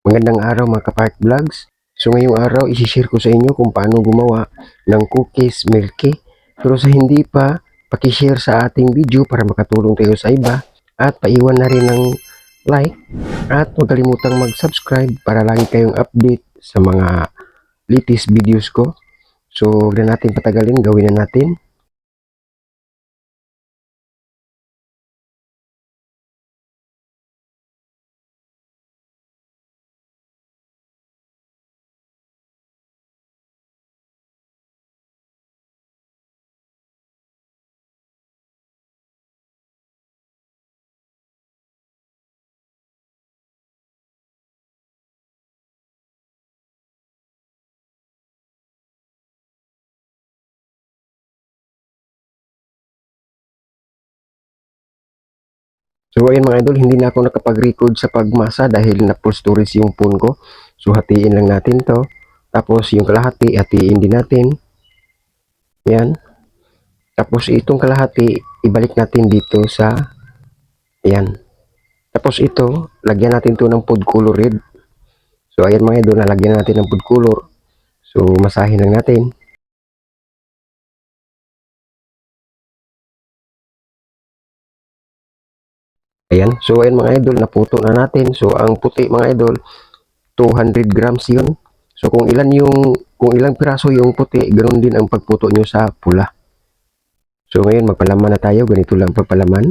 Magandang araw mga ka-Park Vlogs. So ngayong araw, isi-share ko sa inyo kung paano gumawa ng cookies milky. Pero sa hindi pa, paki-share sa ating video para makatulong tayo sa iba. At paiwan na rin ng like. At huwag kalimutang mag-subscribe para lagi kayong update sa mga latest videos ko. So huwag na natin patagalin, gawin na natin. So ayan mga idol, hindi na ako nakapag-record sa pagmasa dahil na full storage yung phone ko. So hatiin lang natin to. Tapos yung kalahati, hatiin din natin. Yan. Tapos itong kalahati, ibalik natin dito sa, yan. Tapos ito, lagyan natin to ng food color red. So ayan mga idol, nalagyan natin ng food color. So masahin lang natin. Ayan. So ayan mga idol, naputo na natin. So ang puti mga idol, 200 grams yun. So kung ilang piraso yung puti, ganoon din ang pagputo nyo sa pula. So ngayon magpalaman na tayo, ganito lang pagpalaman.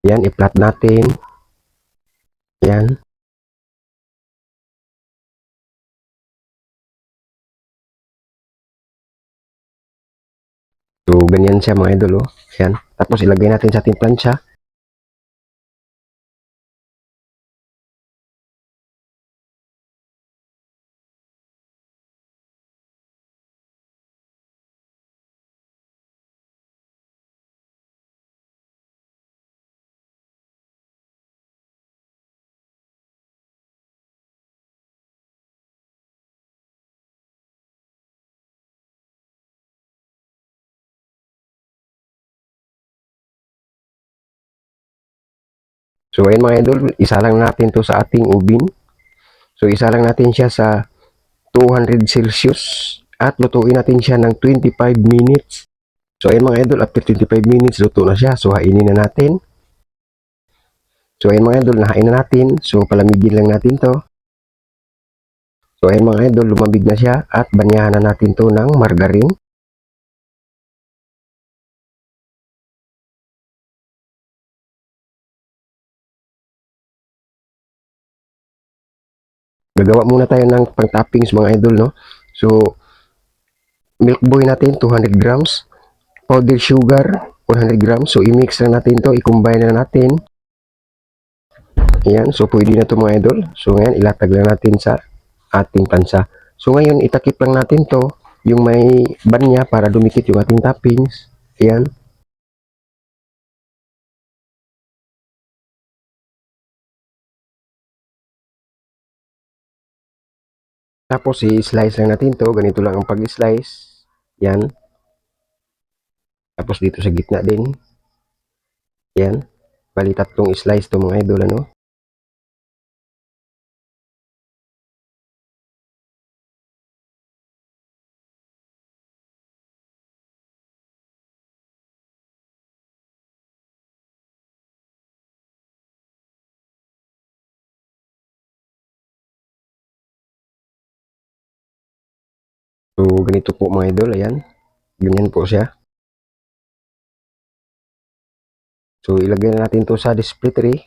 Yan, i-flat natin. Yan. So ganyan siya mga idol, oh. Yan. Tapos ilagay natin sa ating plancha. So ayun mga idol, isa lang natin to sa ating oven. So isa lang natin siya sa 200 Celsius at lutuin natin siya ng 25 minutes. So ayun mga idol, after 25 minutes luto na siya. So hainin na natin. So ayun mga idol, nahain na natin. So palamigin lang natin to. So ayun mga idol, lumambig na siya at banyahan na natin to ng margarine. Gagawa muna tayo ng pang-toppings mga idol, no? So milk boy natin 200 grams, powdered sugar 100 grams. So i-mix na natin to, i-combine na natin. Ayan, so pwede na to mga idol. So ngayon ilatag lang natin sa ating plansa. So ngayon itakip lang natin to, yung may banya para dumikit yung ating toppings. Ayan. Tapos i-slice lang natin to, ganito lang ang pag-slice. Yan. Tapos dito sa gitna din. Yan. Bali tatlong slice to mga idol, ano. So ganito po mga idol, ayan. Ganyan po siya. So ilagay na natin to sa display tray.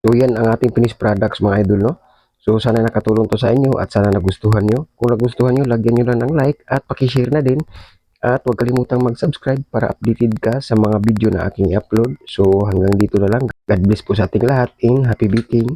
So yan ang ating finished products mga idol, no. So sana nakatulong to sa inyo at sana nagustuhan nyo. Kung nagustuhan nyo, lagyan nyo lang ng like at pakishare na din. At huwag kalimutang mag-subscribe para updated ka sa mga video na aking upload. So hanggang dito na lang. God bless po sa ating lahat and happy baking.